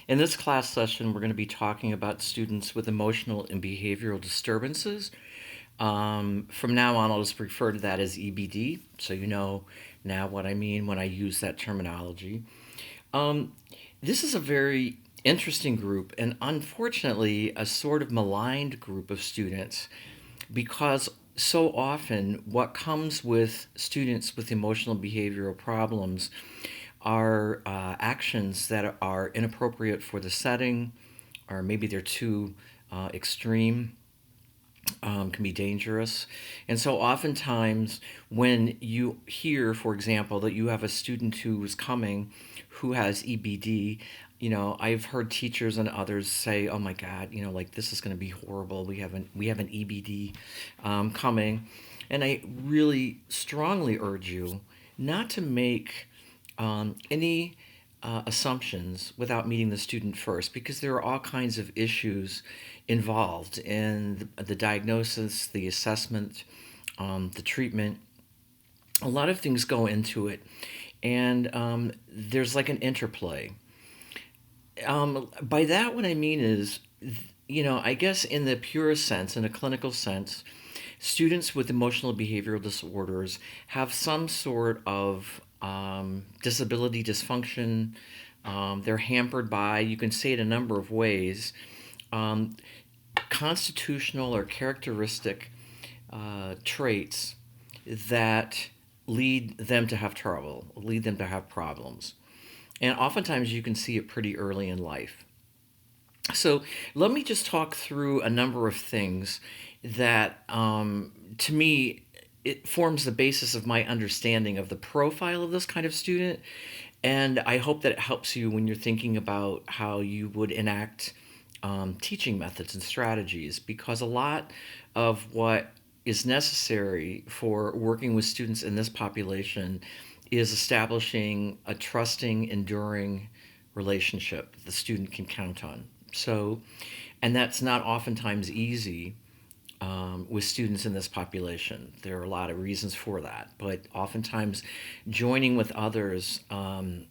In this class session, we're going to be talking about students with emotional and behavioral disturbances. From now on, I'll just refer to that as EBD, so you know now what I mean when I use that terminology. Um, this is a very interesting group, and unfortunately, a sort of maligned group of students because so often what comes with students with emotional behavioral problems are actions that are inappropriate for the setting, or maybe they're too extreme, can be dangerous. And so, oftentimes, when you hear, for example, that you have a student who is coming who has EBD, I've heard teachers and others say, "Oh my God, like this is going to be horrible. We have an EBD coming," and I really strongly urge you not to make any assumptions without meeting the student first, because there are all kinds of issues involved in the diagnosis, the assessment, the treatment. A lot of things go into it, and there's like an interplay. By that, what I mean is, I guess in the purest sense, in a clinical sense, students with emotional behavioral disorders have some sort of disability dysfunction. They're hampered by, you can say it a number of ways, um, constitutional or characteristic traits that lead them to have trouble, lead them to have problems. And oftentimes you can see it pretty early in life. So let me just talk through a number of things that, to me, it forms the basis of my understanding of the profile of this kind of student. And I hope that it helps you when you're thinking about how you would enact teaching methods and strategies, because a lot of what is necessary for working with students in this population is establishing a trusting, enduring relationship the student can count on. So, and that's not oftentimes easy with students in this population. There are a lot of reasons for that, but oftentimes joining with others and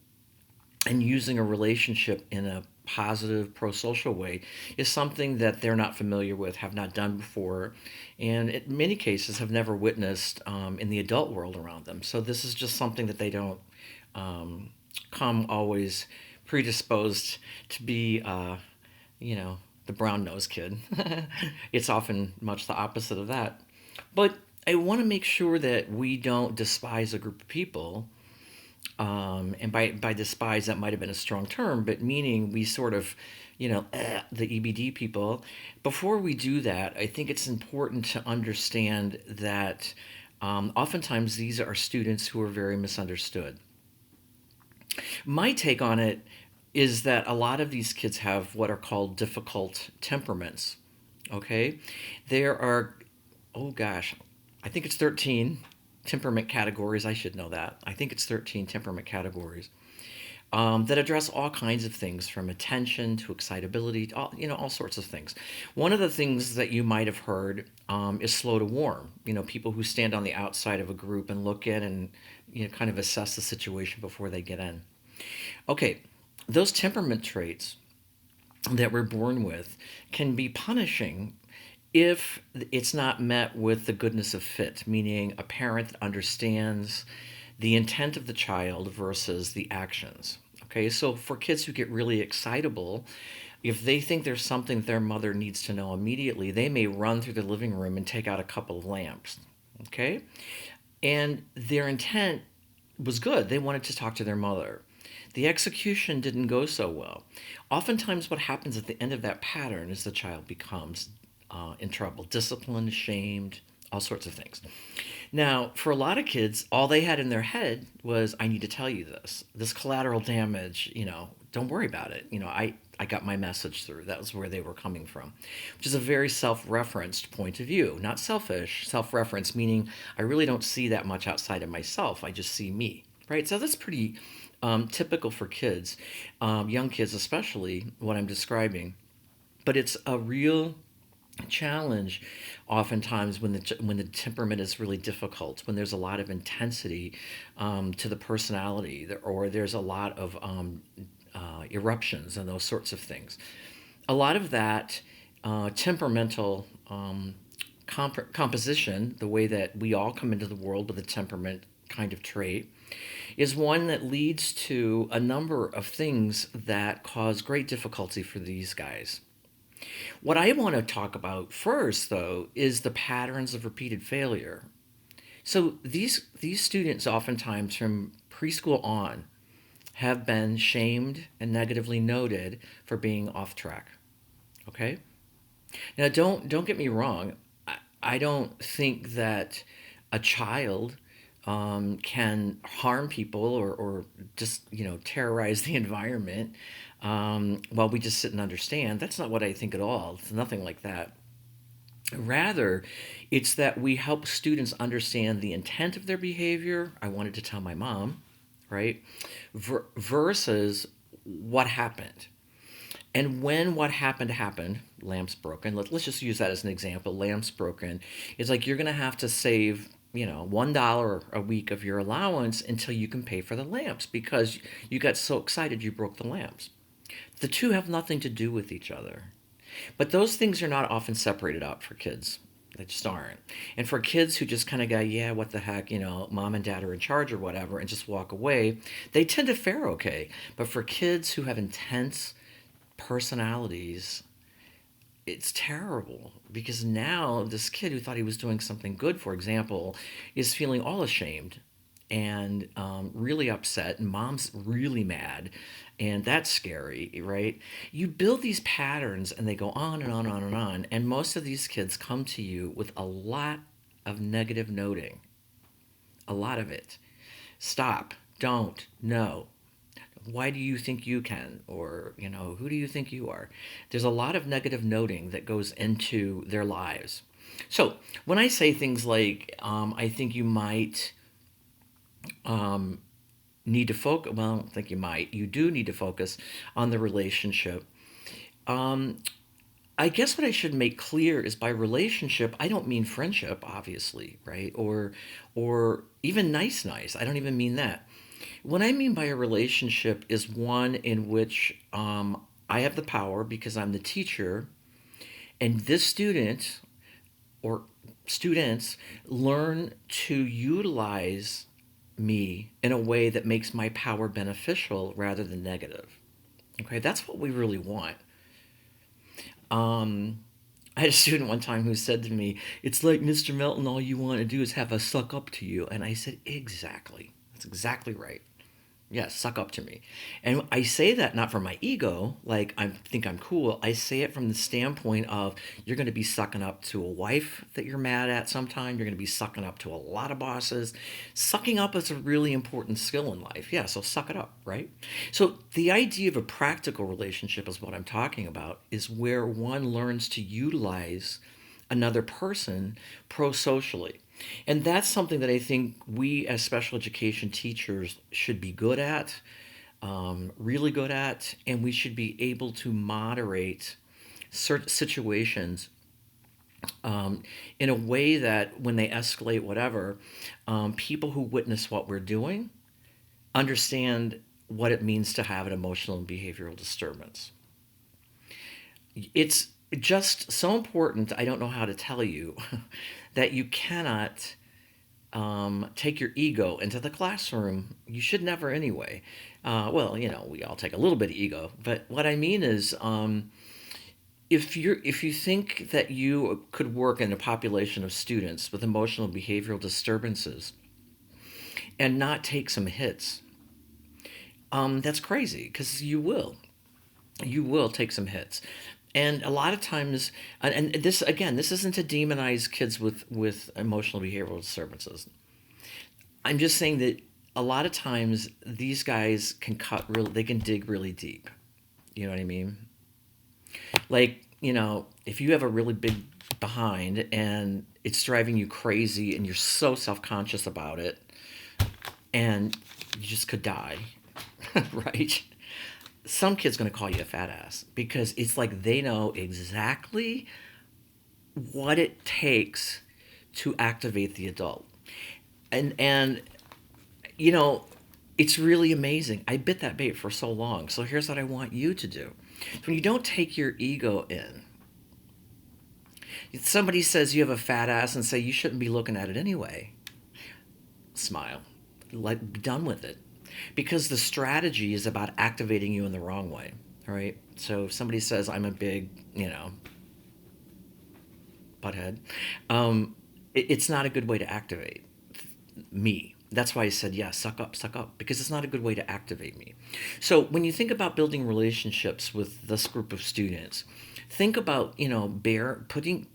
using a relationship in a positive pro-social way is something that they're not familiar with, have not done before, and in many cases have never witnessed in the adult world around them. So this is just something that they don't come always predisposed to be, you know, the brown-nosed kid. It's often much the opposite of that. But I want to make sure that we don't despise a group of people, and by despise, that might have been a strong term, but meaning we sort of, the EBD people. Before we do that, I think it's important to understand that oftentimes these are students who are very misunderstood. My take on it is that a lot of these kids have what are called difficult temperaments. Okay? There are, oh gosh, I think it's 13 temperament categories. I should know that. I think it's 13 temperament categories that address all kinds of things, from attention to excitability, all sorts of things. One of the things that you might have heard is slow to warm. People who stand on the outside of a group and look in and kind of assess the situation before they get in. Okay, those temperament traits that we're born with can be punishing if it's not met with the goodness of fit, meaning a parent that understands the intent of the child versus the actions. Okay, so for kids who get really excitable, if they think there's something their mother needs to know immediately, they may run through the living room and take out a couple of lamps. Okay, and their intent was good. They wanted to talk to their mother. The execution didn't go so well. Oftentimes, what happens at the end of that pattern is the child becomes in trouble, disciplined, shamed, all sorts of things. Now, for a lot of kids, all they had in their head was, I need to tell you this. This collateral damage, don't worry about it. I got my message through. That was where they were coming from, which is a very self-referenced point of view. Not selfish, self-reference, meaning I really don't see that much outside of myself. I just see me, right? So that's pretty typical for kids, young kids especially, what I'm describing. But it's a real challenge oftentimes when the temperament is really difficult, when there's a lot of intensity to the personality, or there's a lot of eruptions and those sorts of things. A lot of that temperamental composition, the way that we all come into the world with a temperament kind of trait, is one that leads to a number of things that cause great difficulty for these guys. What I want to talk about first, though, is the patterns of repeated failure. So these students, oftentimes from preschool on, have been shamed and negatively noted for being off track. Okay. Now, don't get me wrong. I don't think that a child can harm people or just terrorize the environment while we just sit and understand. That's not what I think at all. It's nothing like that. Rather, it's that we help students understand the intent of their behavior. I wanted to tell my mom, right? Versus what happened. And when what happened, lamps broken. Let's just use that as an example. Lamps broken. It's like you're going to have to save, $1 a week of your allowance until you can pay for the lamps because you got so excited you broke the lamps. The two have nothing to do with each other. But those things are not often separated out for kids. They just aren't. And for kids who just kind of go, yeah, what the heck, mom and dad are in charge or whatever, and just walk away, they tend to fare okay. But for kids who have intense personalities, it's terrible because now this kid who thought he was doing something good, for example, is feeling all ashamed and really upset, and mom's really mad, and that's scary, right? You build these patterns, and they go on and on and on and on, and most of these kids come to you with a lot of negative noting, a lot of it. Stop, don't, no. Why do you think you can? Or, who do you think you are? There's a lot of negative noting that goes into their lives. So when I say things like, I think you might need to focus, well, I don't think you might, you do need to focus on the relationship. I guess what I should make clear is by relationship, I don't mean friendship, obviously, right? Or even nice. I don't even mean that. What I mean by a relationship is one in which I have the power because I'm the teacher, and this student or students learn to utilize me in a way that makes my power beneficial rather than negative. Okay, that's what we really want. I had a student one time who said to me, "It's like Mr. Melton, all you want to do is have us suck up to you." And I said, "Exactly. That's exactly right. Yeah, suck up to me." And I say that not from my ego, like I think I'm cool. I say it from the standpoint of you're going to be sucking up to a wife that you're mad at sometime. You're going to be sucking up to a lot of bosses. Sucking up is a really important skill in life. Yeah, so suck it up, right? So the idea of a practical relationship is what I'm talking about, is where one learns to utilize another person pro-socially. And that's something that I think we as special education teachers should be good at, really good at, and we should be able to moderate certain situations in a way that when they escalate, whatever, people who witness what we're doing understand what it means to have an emotional and behavioral disturbance. It's just so important, I don't know how to tell you, that you cannot take your ego into the classroom. You should never anyway. Well, we all take a little bit of ego, but what I mean is, if you think that you could work in a population of students with emotional behavioral disturbances and not take some hits, that's crazy because you will. You will take some hits. And a lot of times, and this again, this isn't to demonize kids with emotional behavioral disturbances. I'm just saying that a lot of times these guys can they can dig really deep. You know what I mean? Like, if you have a really big behind and it's driving you crazy and you're so self-conscious about it and you just could die, right? Some kid's going to call you a fat ass because it's like they know exactly what it takes to activate the adult. And you know, It's really amazing. I bit that bait for so long. So here's what I want you to do. When you don't take your ego in, somebody says you have a fat ass and say you shouldn't be looking at it anyway. Smile. Be done with it. Because the strategy is about activating you in the wrong way. All right. So if somebody says I'm a big, butthead, it's not a good way to activate me. That's why I said, yeah, suck up, because it's not a good way to activate me. So when you think about building relationships with this group of students, think about, burying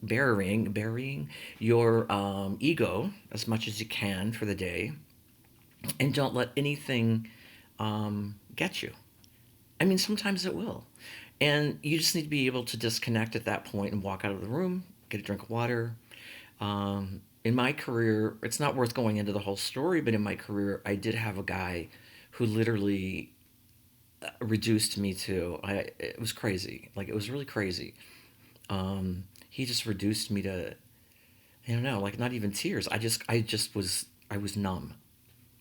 your ego as much as you can for the day, and don't let anything get you. I mean, sometimes it will. And you just need to be able to disconnect at that point and walk out of the room, get a drink of water. In my career, it's not worth going into the whole story, but in my career, I did have a guy who literally reduced me to, it was crazy. Like, it was really crazy. He just reduced me to, I don't know, like not even tears. I was numb.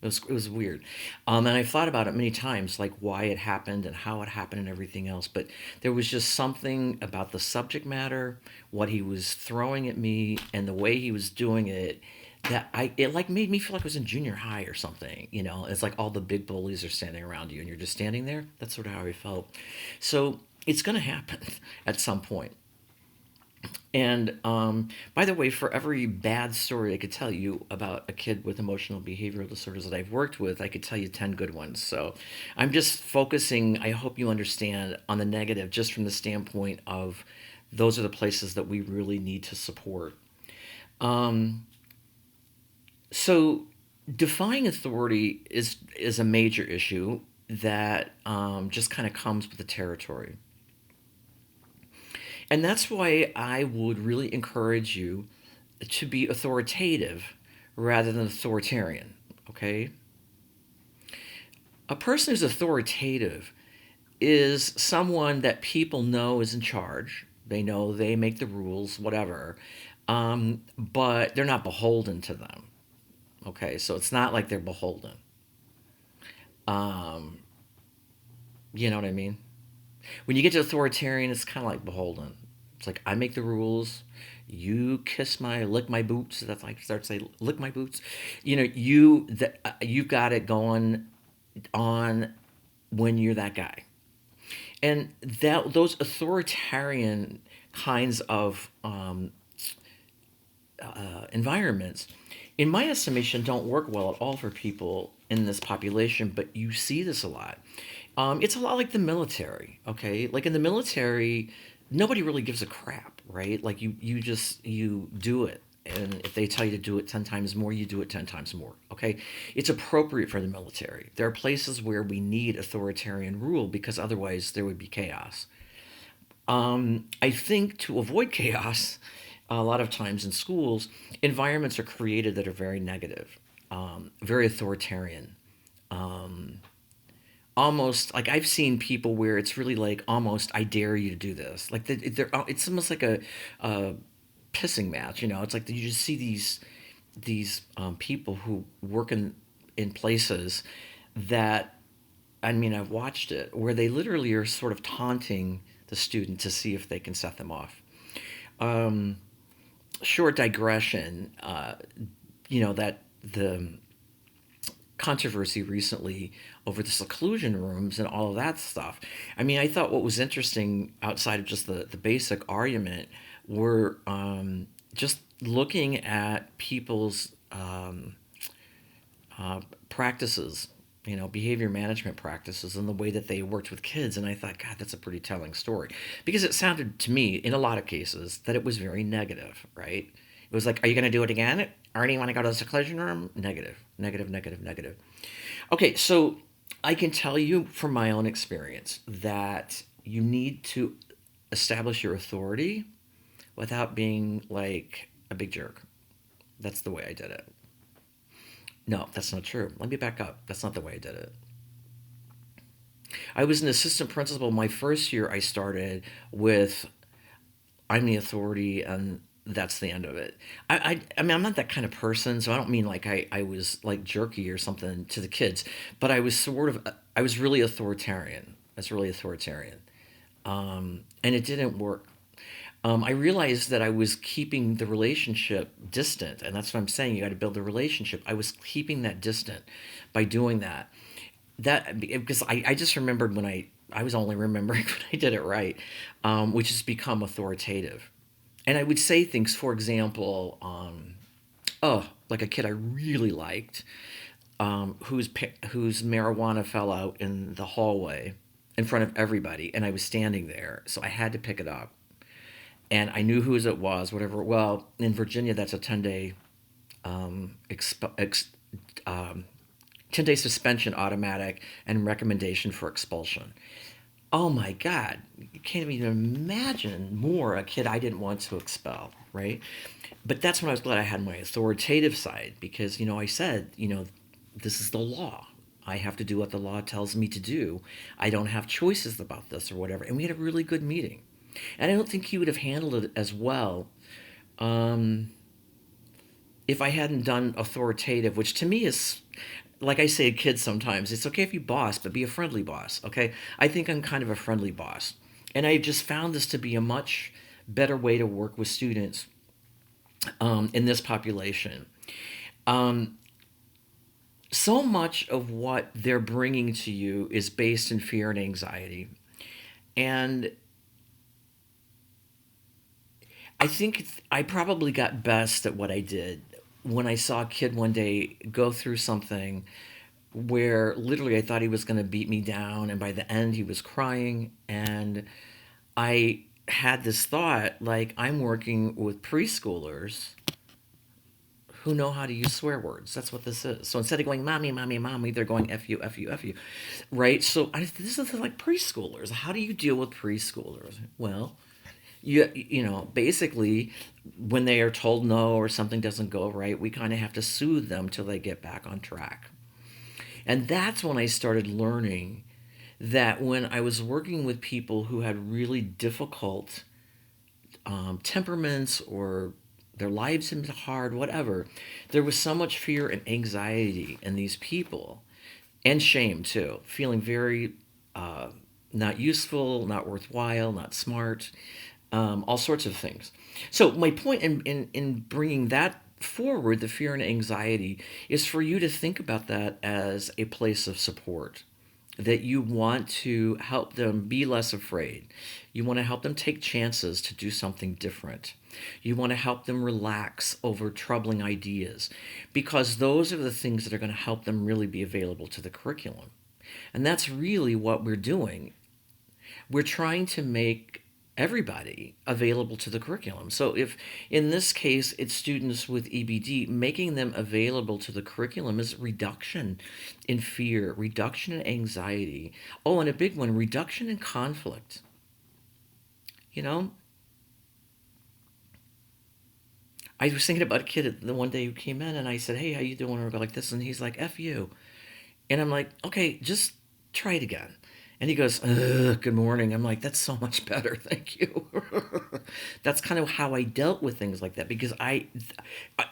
It was weird. And I thought about it many times, like why it happened and how it happened and everything else. But there was just something about the subject matter, what he was throwing at me, and the way he was doing it, that it like made me feel like I was in junior high or something. It's like all the big bullies are standing around you and you're just standing there. That's sort of how I felt. So it's gonna happen at some point. And by the way, for every bad story I could tell you about a kid with emotional behavioral disorders that I've worked with, I could tell you 10 good ones. So I'm just focusing, I hope you understand, on the negative, just from the standpoint of those are the places that we really need to support. Um, so defying authority is a major issue that just kind of comes with the territory. And that's why I would really encourage you to be authoritative rather than authoritarian, okay? A person who's authoritative is someone that people know is in charge. They know they make the rules, whatever, but they're not beholden to them, okay? So it's not like they're beholden. Um, you know what I mean? When you get to authoritarian, it's kind of like beholden. It's like I make the rules. You lick my boots. That's like start to say lick my boots. You've got it going on when you're that guy, and those authoritarian kinds of environments, in my estimation, don't work well at all for people in this population. But you see this a lot. It's a lot like the military, okay? Like in the military, nobody really gives a crap, right? Like you do it, and if they tell you to do it 10 times more, you do it 10 times more, okay? It's appropriate for the military. There are places where we need authoritarian rule because otherwise there would be chaos. I think to avoid chaos, a lot of times in schools, environments are created that are very negative, very authoritarian. Um, Almost like I've seen people where it's really like almost I dare you to do this. Like it's almost like a pissing match. It's like you just see these people who work in places that, I mean, I've watched it where they literally are sort of taunting the student to see if they can set them off. Um, Short digression. That the controversy recently over the seclusion rooms and all of that stuff. I mean, I thought what was interesting outside of just the basic argument were just looking at people's practices, behavior management practices and the way that they worked with kids. And I thought, God, that's a pretty telling story because it sounded to me in a lot of cases that it was very negative, right? It was like, are you going to do it again? Arnie, want to go to the seclusion room? Negative, negative, negative, negative. Okay, so I can tell you from my own experience that you need to establish your authority without being like a big jerk. That's the way I did it. No, that's not true. Let me back up. That's not the way I did it. I was an assistant principal my first year. I started with I'm the authority, and that's the end of it. I mean, I'm not that kind of person, so I don't mean like I was like jerky or something to the kids, but I was sort of, I was really authoritarian. I was really authoritarian. And it didn't work. I realized that I was keeping the relationship distant, and that's what I'm saying. You got to build a relationship. I was keeping that distant by doing that. That because I just remembered when I was only remembering when I did it right, which has become authoritative. And I would say things, for example, oh, like a kid I really liked, whose marijuana fell out in the hallway in front of everybody, and I was standing there, so I had to pick it up, and I knew whose it was, whatever. Well, in Virginia, that's a 10-day exp- ex, um, 10-day suspension, automatic, and recommendation for expulsion. Oh my God, you can't even imagine more a kid I didn't want to expel, right? But that's when I was glad I had my authoritative side because, I said, this is the law. I have to do what the law tells me to do. I don't have choices about this or whatever. And we had a really good meeting. And I don't think he would have handled it as well um, if I hadn't done authoritative, which to me is, like I say to kids sometimes, it's okay if you boss, but be a friendly boss, okay? I think I'm kind of a friendly boss. And I've just found this to be a much better way to work with students in this population. Um, so much of what they're bringing to you is based in fear and anxiety. And I think I probably got best at what I did when I saw a kid one day go through something where literally I thought he was going to beat me down, and by the end he was crying. And I had this thought like, I'm working with preschoolers who know how to use swear words. That's what this is. So instead of going, mommy, mommy, mommy, they're going, F you, F you, F you. Right? So this is like preschoolers. How do you deal with preschoolers? Well, basically, when they are told no or something doesn't go right, we kind of have to soothe them till they get back on track. And that's when I started learning that when I was working with people who had really difficult temperaments or their lives had been hard, whatever, there was so much fear and anxiety in these people, and shame too, feeling very uh, not useful, not worthwhile, not smart, all sorts of things. So my point in bringing that forward, the fear and anxiety, is for you to think about that as a place of support, that you want to help them be less afraid. You want to help them take chances to do something different. You want to help them relax over troubling ideas because those are the things that are going to help them really be available to the curriculum. And that's really what we're doing. We're trying to make everybody available to the curriculum. So if in this case it's students with EBD, making them available to the curriculum is reduction in fear, reduction in anxiety. Oh, and a big one, reduction in conflict. You know, I was thinking about a kid the one day who came in and I said, "Hey, how you doing?" Or like this, and he's like, "F you," and I'm like, "Okay, just try it again." And he goes, "Ugh, good morning." I'm like, "That's so much better, thank you." That's kind of how I dealt with things like that because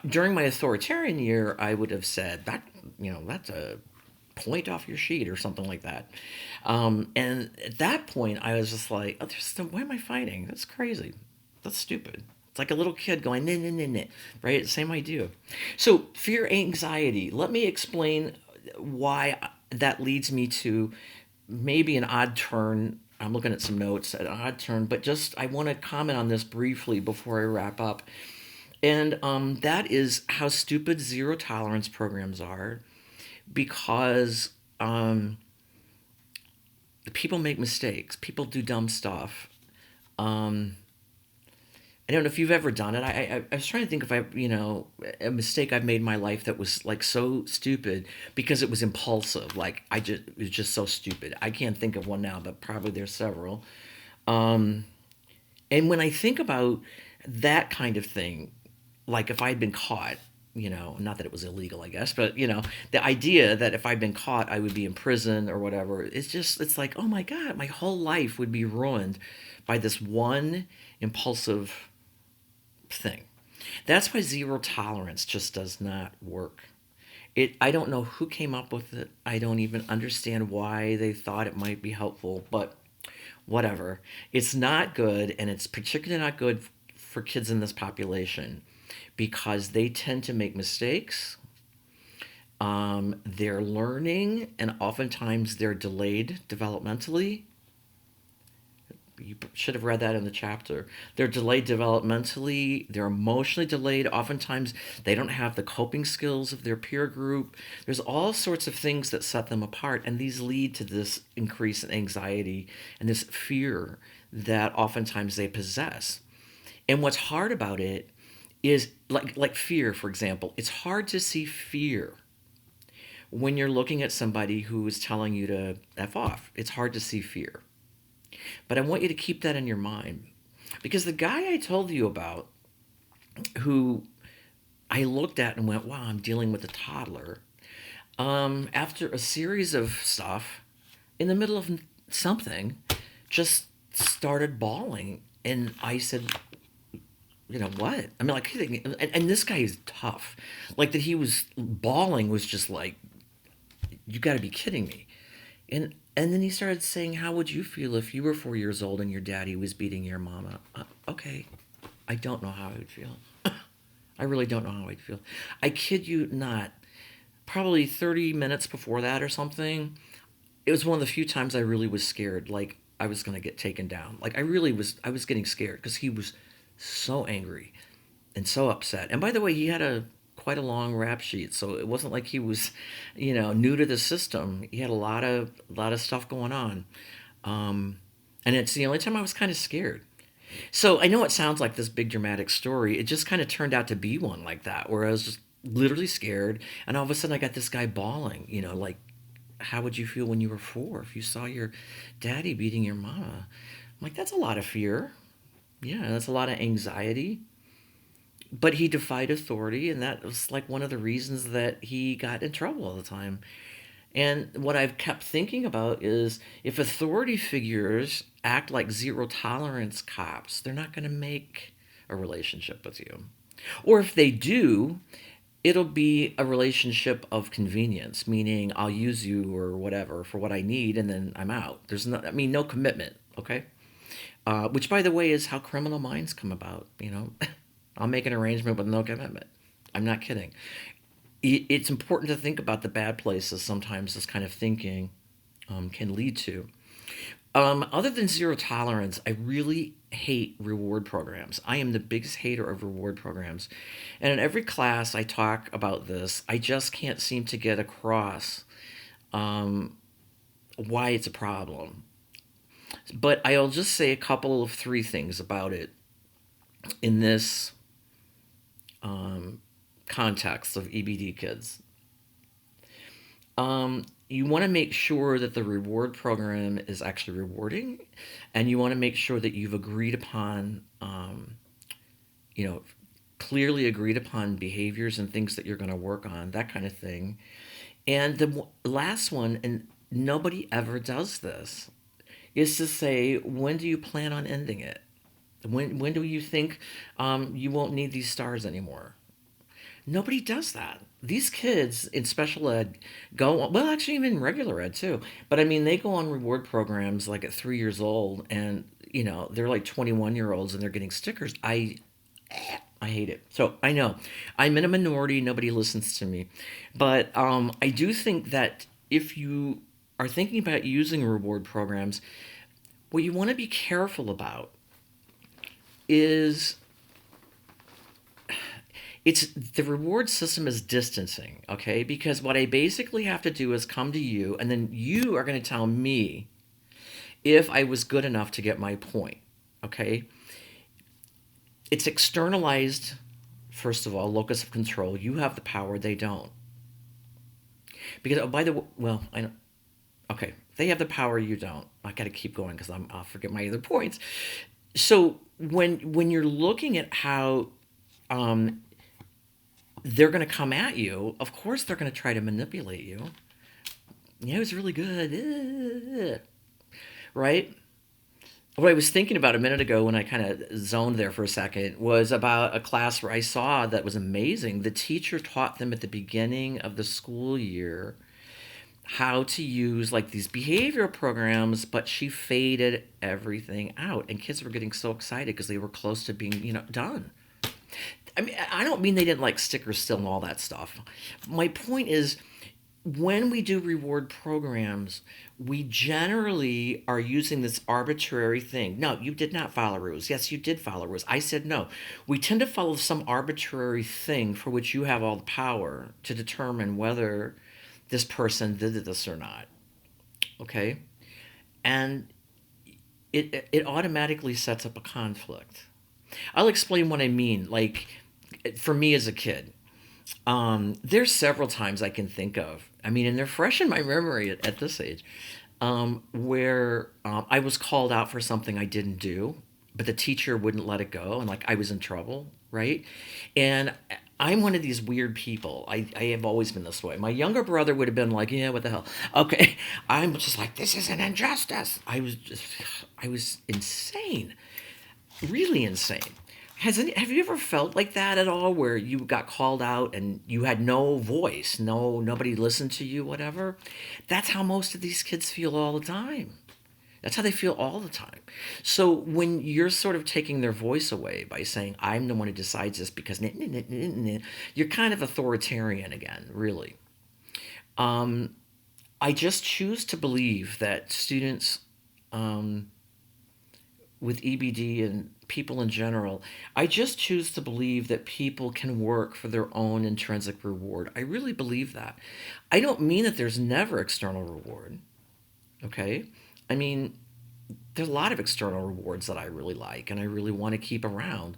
during my authoritarian year, I would have said that, that's a point off your sheet or something like that. And at that point, I was just like, oh, why am I fighting? That's crazy. That's stupid. It's like a little kid going, nah, nah, nah, nah, right? Same idea. So, fear, anxiety. Let me explain why that leads me to maybe an odd turn. I'm looking at some notes, an odd turn, but just I want to comment on this briefly before I wrap up. And that is how stupid zero tolerance programs are because people make mistakes, people do dumb stuff. Um, I don't know if you've ever done it. I was trying to think if a mistake I've made in my life that was like so stupid because it was impulsive. Like it was just so stupid. I can't think of one now, but probably there's several. Um, and when I think about that kind of thing, like if I'd been caught, not that it was illegal, I guess, but the idea that if I'd been caught, I would be in prison or whatever. It's like, oh my God, my whole life would be ruined by this one impulsive thing. That's why zero tolerance just does not work. I don't know who came up with it. I don't even understand why they thought it might be helpful, but whatever. It's not good, and it's particularly not good for kids in this population because they tend to make mistakes. They're learning, and oftentimes they're delayed developmentally. You should have read that in the chapter. They're delayed developmentally, they're emotionally delayed. Oftentimes, they don't have the coping skills of their peer group. There's all sorts of things that set them apart, and these lead to this increase in anxiety and this fear that oftentimes they possess. And what's hard about it is like fear, for example. It's hard to see fear when you're looking at somebody who is telling you to F off. It's hard to see fear. But I want you to keep that in your mind. Because the guy I told you about, who I looked at and went, wow, I'm dealing with a toddler, after a series of stuff, in the middle of something, just started bawling. And I said, what? I mean, like, and this guy is tough. Like, that he was bawling was just like, you got to be kidding me. And then he started saying, how would you feel if you were 4 years old and your daddy was beating your mama? Okay, I don't know how I would feel. I really don't know how I'd feel. I kid you not. Probably 30 minutes before that or something, it was one of the few times I really was scared, like I was going to get taken down. Like I was getting scared because he was so angry and so upset. And by the way, he had quite a long rap sheet, so it wasn't like he was, new to the system. He had a lot of stuff going on, and it's the only time I was kind of scared. So I know it sounds like this big dramatic story. It just kind of turned out to be one like that, where I was just literally scared, and all of a sudden I got this guy bawling. Like, how would you feel when you were 4 if you saw your daddy beating your mama? I'm like, that's a lot of fear. Yeah, that's a lot of anxiety. But he defied authority, and that was like one of the reasons that he got in trouble all the time. And what I've kept thinking about is if authority figures act like zero tolerance cops, they're not going to make a relationship with you. Or if they do, it'll be a relationship of convenience, meaning I'll use you or whatever for what I need and then I'm out. There's no commitment, okay? Which, by the way, is how criminal minds come about. I'll make an arrangement with no commitment. I'm not kidding. It's important to think about the bad places sometimes this kind of thinking can lead to. Other than zero tolerance, I really hate reward programs. I am the biggest hater of reward programs. And in every class I talk about this, I just can't seem to get across why it's a problem. But I'll just say a couple of 3 things about it in this context of EBD kids. You want to make sure that the reward program is actually rewarding, and you want to make sure that you've agreed upon, clearly agreed upon behaviors and things that you're going to work on, that kind of thing. And the last one, and nobody ever does this, is to say, when do you plan on ending it? When do you think you won't need these stars anymore? Nobody does that. These kids in special ed go on, well, actually even regular ed too. But I mean, they go on reward programs like at 3 years old, and they're like 21-year-olds and they're getting stickers. I hate it. So I know I'm in a minority. Nobody listens to me, but I do think that if you are thinking about using reward programs, what you want to be careful about is the reward system is distancing, okay? Because what I basically have to do is come to you, and then you are going to tell me if I was good enough to get my point, okay? It's externalized, first of all, locus of control. You have the power, they don't. Because, oh, by the way, well, I know, okay, they have the power, you don't. I got to keep going because I'll forget my other points. So when you're looking at how they're going to come at you, of course they're going to try to manipulate you. Yeah, it was really good. Right? what I was thinking about a minute ago when I kind of zoned there for a second was about a class where I saw that was amazing. The teacher taught them at the beginning of the school year how to use like these behavioral programs, but she faded everything out, and kids were getting so excited because they were close to being, done. I mean, I don't mean they didn't like stickers still and all that stuff. My point is, when we do reward programs, we generally are using this arbitrary thing. No, you did not follow rules. Yes, you did follow rules. I said no. We tend to follow some arbitrary thing for which you have all the power to determine whether this person did this or not. Okay? And it automatically sets up a conflict. I'll explain what I mean. Like, for me as a kid, there's several times I can think of. I mean, and they're fresh in my memory at this age, where I was called out for something I didn't do, but the teacher wouldn't let it go, and like I was in trouble, right? And I'm one of these weird people. I have always been this way. My younger brother would have been like, "Yeah, what the hell?" Okay, I'm just like, "This is an injustice." I was insane, really insane. Have you ever felt like that at all, where you got called out and you had no voice, nobody listened to you, whatever? That's how most of these kids feel all the time. That's how they feel all the time. So when you're sort of taking their voice away by saying, "I'm the one who decides this because," you're kind of authoritarian again, really. I just choose to believe that students, um, with EBD and people in general, I just choose to believe that people can work for their own intrinsic reward. I really believe that. I don't mean that there's never external reward, okay? I mean, there's a lot of external rewards that I really like and I really want to keep around.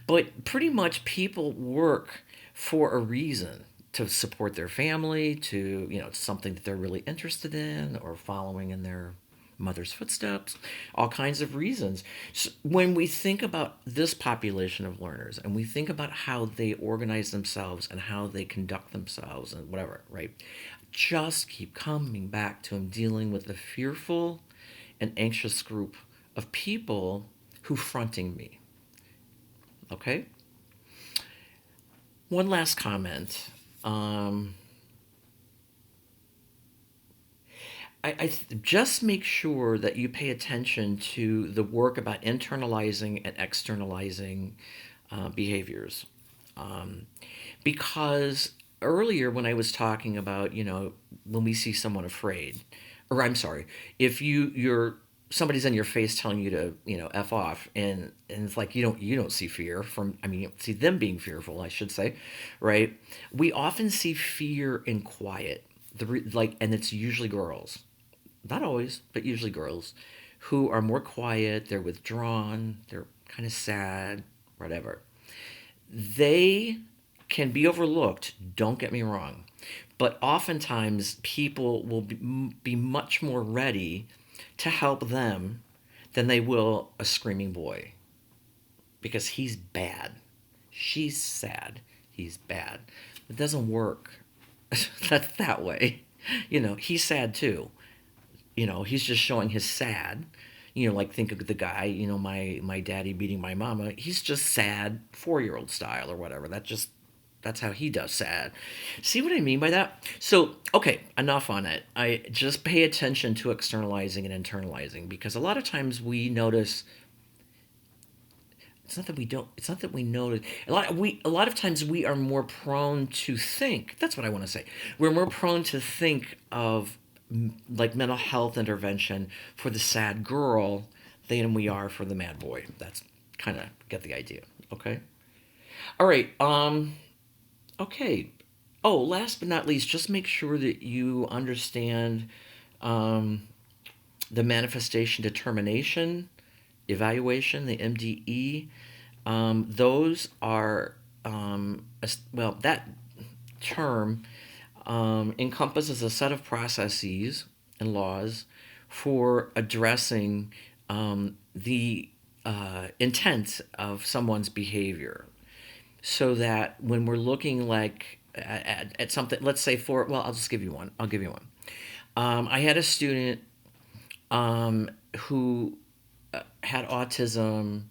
But pretty much people work for a reason, to support their family, to, something that they're really interested in or following in their mother's footsteps, all kinds of reasons. So when we think about this population of learners and we think about how they organize themselves and how they conduct themselves and whatever, right? Just keep coming back to him dealing with the fearful and anxious group of people who fronting me. Okay? One last comment. Um, just make sure that you pay attention to the work about internalizing and externalizing behaviors. Um, because earlier, when I was talking about, when we see someone afraid, or I'm sorry, if you're somebody's in your face telling you to, f off, and it's like you don't see fear from, I mean, you don't see them being fearful, I should say, right? We often see fear in quiet, like, and it's usually girls, not always, but usually girls, who are more quiet, they're withdrawn, they're kind of sad, whatever. They can be overlooked, don't get me wrong, but oftentimes people will be much more ready to help them than they will a screaming boy, because he's bad. She's sad. He's bad. It doesn't work that way. He's sad too. He's just showing his sad. Like, think of the guy, my daddy beating my mama. He's just sad, 4-year-old style or whatever. That's how he does sad. See what I mean by that? So, okay, enough on it. I just pay attention to externalizing and internalizing, because a lot of times we notice, it's not that we don't, it's not that we notice. A lot of times we are more prone to think. That's what I want to say. We're more prone to think of, like, mental health intervention for the sad girl than we are for the mad boy. That's kind of get the idea. Okay. All right. Okay. Oh, last but not least, just make sure that you understand, um, the manifestation determination evaluation, the MDE. Those are, well, that term encompasses a set of processes and laws for addressing the intent of someone's behavior, so that when we're looking, like, at something, let's say, well, I'll just give you one. I'll give you one. I had a student, who had autism,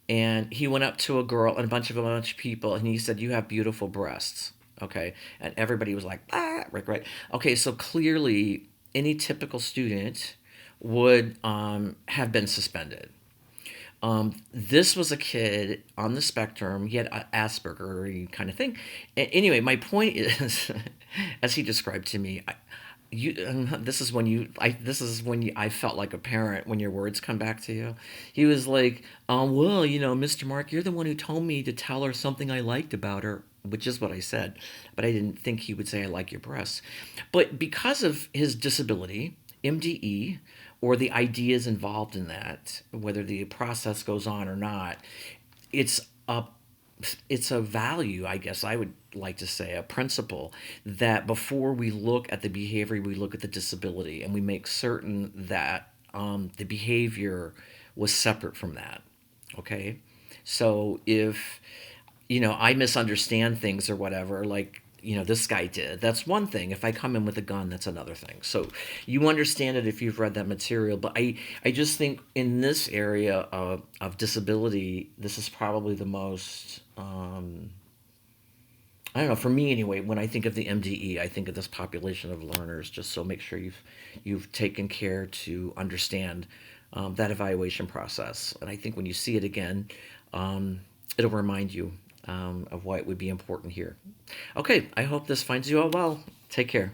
and he went up to a girl and a bunch of people, and he said, "You have beautiful breasts." Okay, and everybody was like, "Ah, right, right." Okay, so clearly, any typical student would have been suspended. This was a kid on the spectrum. He had Asperger kind of thing. Anyway, my point is, as he described to me, this is when I felt like a parent when your words come back to you. He was like, well, Mr. Mark, you're the one who told me to tell her something I liked about her, which is what I said, but I didn't think he would say I like your breasts. But because of his disability, MDE, or the ideas involved in that, whether the process goes on or not, it's a it's a value, I guess I would like to say, a principle that before we look at the behavior, we look at the disability, and we make certain that the behavior was separate from that. Okay, so if I misunderstand things or whatever, like this guy did, that's one thing. If I come in with a gun, that's another thing. So you understand it if you've read that material. But I just think in this area of disability, this is probably the most I don't know, for me anyway, when I think of the MDE, I think of this population of learners. Just so make sure you've taken care to understand that evaluation process. And I think when you see it again, it'll remind you of why it would be important here. Okay, I hope this finds you all well. Take care.